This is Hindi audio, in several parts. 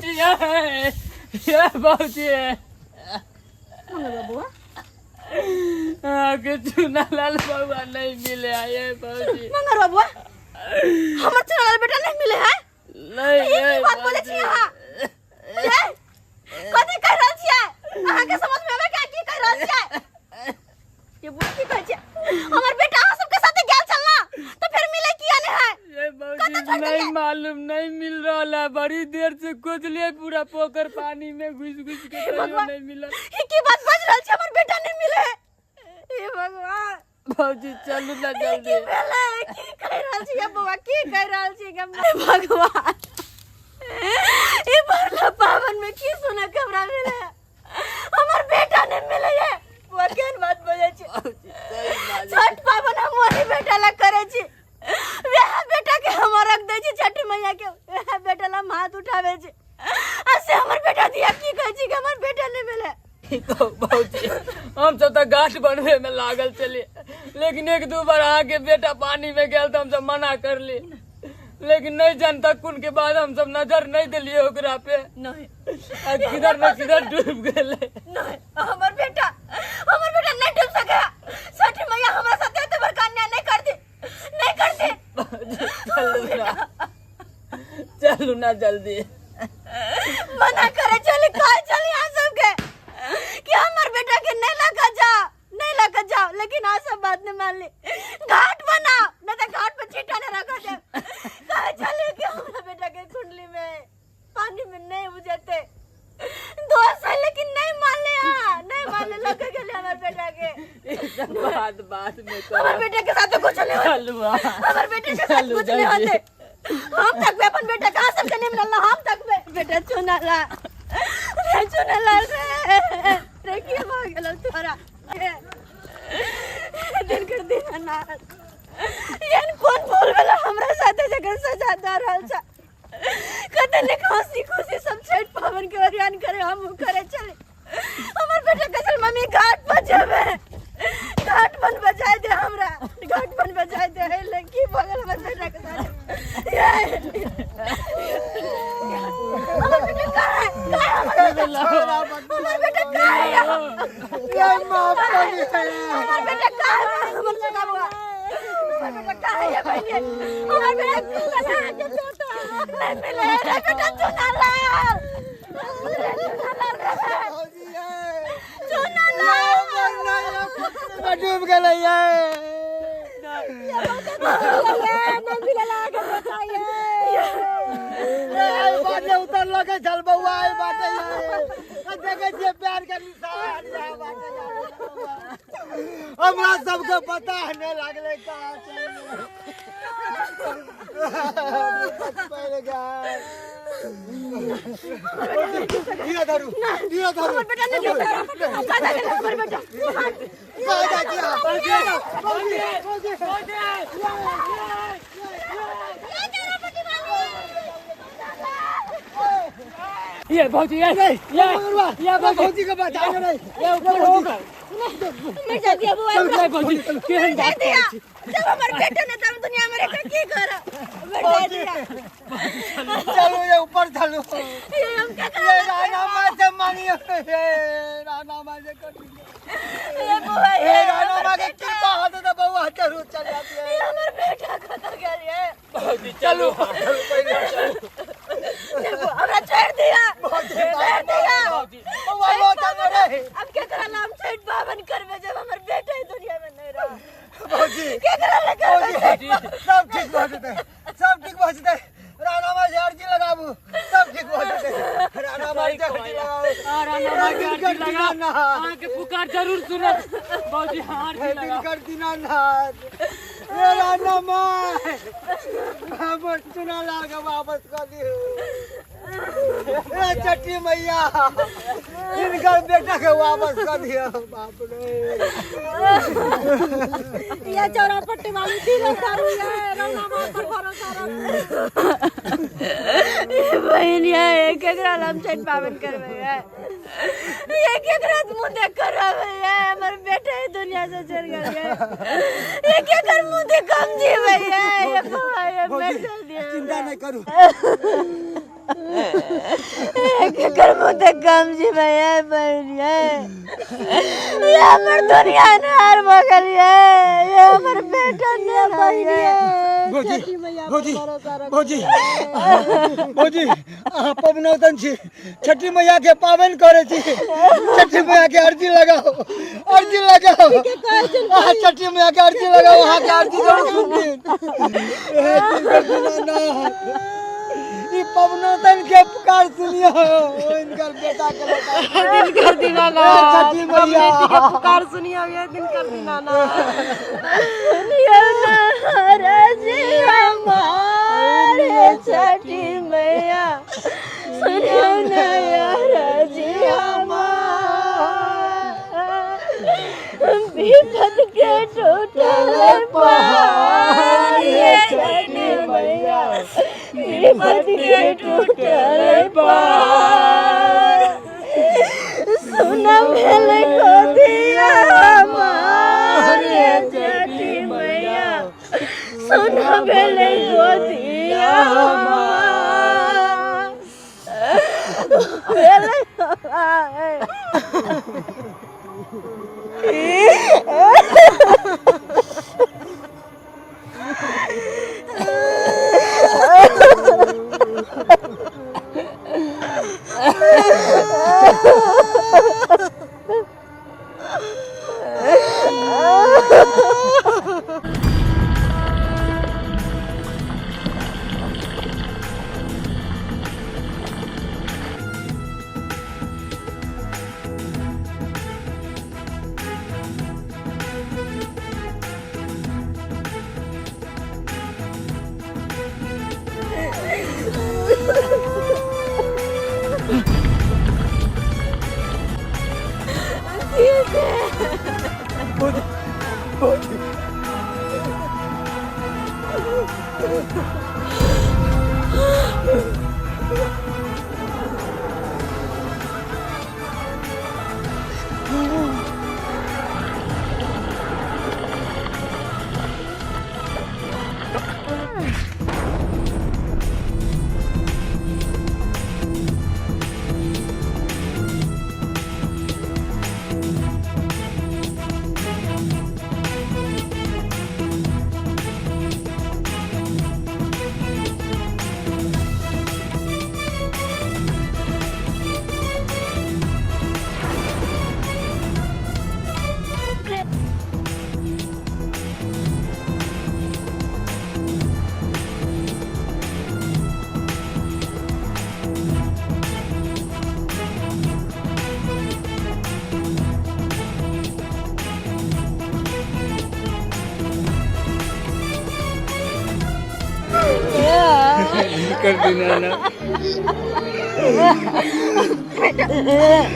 भौजी ये भौजी बुआ आगे चुनालाल बउआ नहीं मिले ये भौजी मंगर बाबू हमर चुनालाल बेटा नहीं मिले हैं नहीं ये की बात बोले छी अहाँ ये कथि कह रहल छियै अहाँ के समझ में आवे क्या की कह रहल छियै ये बुआ की कहै छै हमर बेटा अहाँ सबके साथे गेल छलना तो फिर मिले किया नहीं है ये भौजी नहीं मालूम नहीं मिल रहा है बड़ी देर से खोजलिए पूरा पोखर पानी में घुस के नहीं मिला ये की बात बज रहल छै हमर बेटा नहीं मिले हे भगवान भौजी चलू ना जल्दी की भेलै की कह रहल छियै बुआ की कह रहल छियै हे भगवान ये भरला पावन में की सुने खबरा मिले हमर बेटा नहीं मिले ये बुआ केन बात बजे छी छठ पावन हम वही बेटा ला करे छी वह बेटा के हम रख दे छी छठ मैया के वह बेटा ला हाथ उठावे छी ऐसे हमर बेटा दिया की कह छी कि हमर बेटा नहीं मिले भौजी हम सब तो गाठ बनवे में लागल चलिए लेकिन एक दो बार आके बेटा पानी में गया तो हम सब मना कर ली लेकिन नहीं जानता कुन के बाद हम सब नजर नहीं दिलिए ओकरा पे नहीं किधर न किधर डूब गए नहीं हमर बेटा नहीं डूब सका छठ मैया हमरा साथे तो बड़का अन्याय नहीं कर दी चलू ना जल्दी मना करे चली कह चली आ सबके कि हमर बेटा के नहीं लगा जाओ लेकिन आ सब बात नहीं मान ली घाट बनाओ नहीं तो घाट पर चीटा नहीं रखा दे कह चली कि हमरा बेटा के कुंडली में पानी में नहीं उजते दोस्त है लेकिन नहीं मान ले लगे के लिए हमर बेटा के बात में हमर बेटे के साथ कुछ नहीं होता हमर बेटे के साथ कुछ नहीं होते हम तक में अपन बेटा कहां सबके नहीं मिलना हम तक में बेटा चुनाला रे की भाग गेल तोरा दिन कर दिन ना यान कौन बोल वाला हमरा साथे जगह सजा द रहल छ कते ने हंसी खुशी सब छठ पावन के ओरियान करे हम करे चले हमर बेटा कसल मम्मी घाट पर जावे घाट बन बजाय दे हमरा घाट बन बजाय दे है लड़की बगल में बेटा के साथ हमर बेटा कहां है हमर बेटा कहां है ये माफ कर दे हमर बेटा कहां है हमर जगह बुआ हमर बेटा कहां है बहनी हमर बेटा कहां है जो छोटा नहीं मिले रे बेटा चुनाला डूब गए ये बाटे उतर लगे चल बउआ आई बाटे देखे जे प्यार के निशान है बाटे हमरा सबके पता नहीं लागले कहां पहले गया दिया दारू हमर बेटा नहीं डूबे दादा के हमर बेटा ये भौजी ये भौजी का बात आगे नहीं ये ऊपर होगा मैं जा दिया बुआ ये भौजी केहन बात दिया जब हमर बेटा ने तब दुनिया में रख की कर बेटा दिया चलो ये ऊपर चलो ये हम क्या कर राना मां से मांगिए राना मां से कर ये बुआ ये राना मां के कृपा होता तो बउआ जरूर चल जाती है ये हमर बेटा खतर गया ये भौजी चलो देखो हमरा छोड़ दिया बउआ बहुत रे अब क्या करा नाम छठ पावन करबे जब हमर बेटा ही दुनिया में नहीं रहा भौजी क्या करा लगा सब ठीक हो जते राना मां से अर्जी लगाबू सब ठीक हो जते राना मां से अर्जी लगाओ लगा आके पुकार जरूर सुनत भौजी हार दिन कर दीनानाथ ये राना मां हम चुना लागे वापस कर दियो चट्टी मैया इनकर बेटा के वापस कर दियो बाप रे ये चौरापट्टी वाली थी दारू है रौना मां पर भरोसा रख ये बहन ये केकरा नाम छठ पावन करबे है ये केकरा मुंह देख कर रहे है हमर बेटा ही दुनिया से चल गया है ये केकर मुंह देख हम जीवे है ये बेटा दिया चिंता नहीं करू केकर मुते कम जी भैया बढ़िया ये हमर दुनिया नार मगल ये हमर बेटा ने बढ़िया भौजी भौजी भौजी भौजी अहाँ पबनौतन छी छठी मैया के पावन करे छी छठी मैया के अर्जी लगाओ अहाँ छठी मैया के अर्जी लगाओ अहाँ के अर्जी जरूर सुनिए ई पबनौतन के पुकार सुनियो इनकर बेटा के दिन कर दीना ना छठी मैया के पुकार सुनियो ये दिन कर दीना ना सुनियो ना राजी हमारे छठी मैया सुनियो ना राजी विपद के टूटल पहाड़ ये छठी मैया विपद के टूटल पहाड़ सुना भेल को दिया हमारे छठी मैया सुना भेल को दिया कर देना ना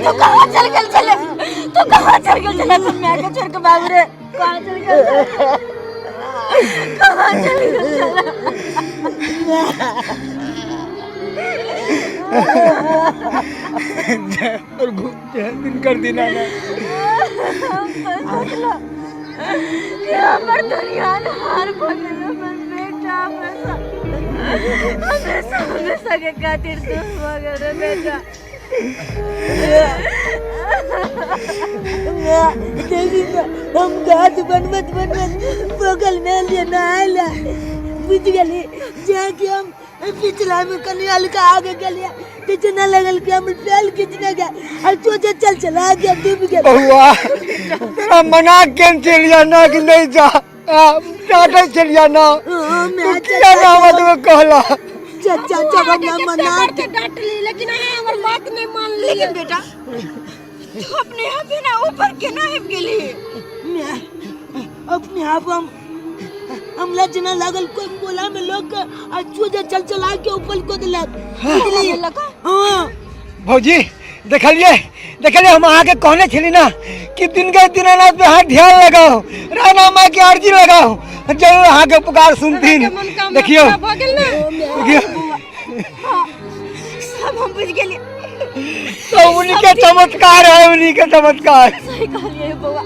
तू कहाँ चल गल चले तू कहाँ चल गल चले तुम मैं के छोड़ के भाग रे कहाँ चल गल कहाँ चल गल और दिन कर देना ना कि हमर दुनिया हार भगल मन बेटा हमेशा के खातिर तू मगर रे बेटा हम गाछ बनवत बगल में लिए नहायला बुझ गली जाके हम पिछला में कनियाल का आगे गलिया पीछे न लगल के हम पैल खींचने गए और सोचे चल चला गया डूब गया बहुआ तेरा मना के चल जाना कि नहीं जा टाटा चल जाना मैं क्या नाम तुम्हें कहला चाचा जब मना के डांट ली लेकिन हमर बात नहीं मान ली लेकिन बेटा तू अपने आप ही ना ऊपर के ना हिप गेली मैं अपने आप हम लजना लागल कोई बोला में लोग चूजा चल चला के ऊपर को दिलक हां भौजी देखलिए हम आगे कहने छली ना कि दिन के दीनानाथ पे हाथ ध्यान लगाओ राना माँ की आरती लगाओ जरूर अहाँ के पुकार सुनतीन देखियो सब हम बुझ गेली तो उन्हीं के चमत्कार है उन्हीं के चमत्कार सही कहलिए बउआ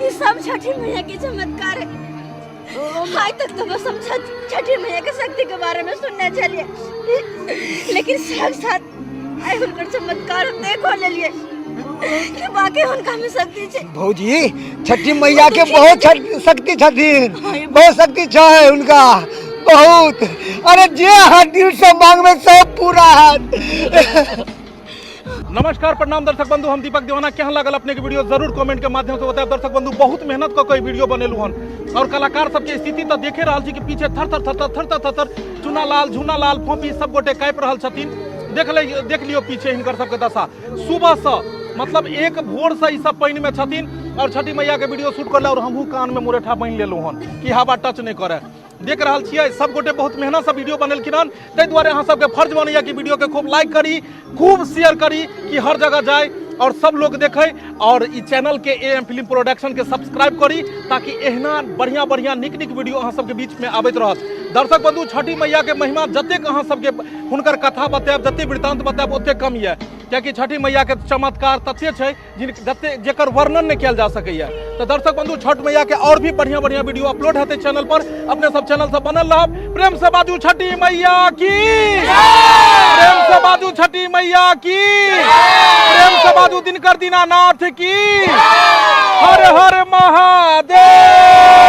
ये सब छठी मैया के चमत्कार है आज तक तो बस हम छठी मैया के शक्ति के बारे में सुनने चलिए, लेकिन साथ आए उनकर चमत्कार देखो ले लिए कि बाकी उनका में शक्ति छे। भौजी छठी मैया के बहुत शक्ति छथिन, बहुत शक्ति है उनका, बहुत। अरे जे हाथ दिल से मांग में सब पूरा है। नमस्कार प्रणाम दर्शक बंधु, हम दीपक दीवाना। केहन लागल अपने के वीडियो जरूर कमेंट के माध्यम से बताएं। दर्शक बंधु बहुत मेहनत क कोई वीडियो बनेलू हन और कलाकार सबके स्थिति तो देखे रहा छी कि पीछे थर थर चुनालाल झुनालाल फोपी सब गोटे काँप रहल छथिन। देख लियो पीछे हिनकर सबके दशा। सुबह से मतलब एक भोर से ई सब पानी में छथिन और छठी मैया के वीडियो शूट करले और हमहू कान में मुरेठा बांध लेलू हन कि हवा टच नहीं करे। देख रहा छियै सब गोटे बहुत मेहनत से वीडियो बनेलखिन हन, ताहि दुआरे अहाँ सबके फर्ज बनैया कि वीडियो के खूब लाइक करी, खूब शेयर करी कि हर जगह जाए और सब लोग देखे और ई चैनल के AM फिल्म प्रोडक्शन के सब्सक्राइब करी ताकि एहना बढ़िया बढ़िया निक वीडियो अहाँ सबके बीच में आबैत रहत। दर्शक बंधु छठी मैया के महिमा जतेक अहाँ सबके हुनकर कथा बतायब, जते वृत्तांत बतायब ओते कम ये, कियाकि छठी मैया के चमत्कार तते छै जेकर वर्णन नहीं किया जा सकैया। तो दर्शक बंधु छठ मैया के और भी बढ़िया बढ़िया वीडियो अपलोड हेतै चैनल पर, अपने सब चैनल से बनल रहब। प्रेम से बाजू छठी मैया की, प्रेम से बाजू छठी मैया की, प्रेम से बाजू दिनकर दीनानाथ की। हर हर महादेव।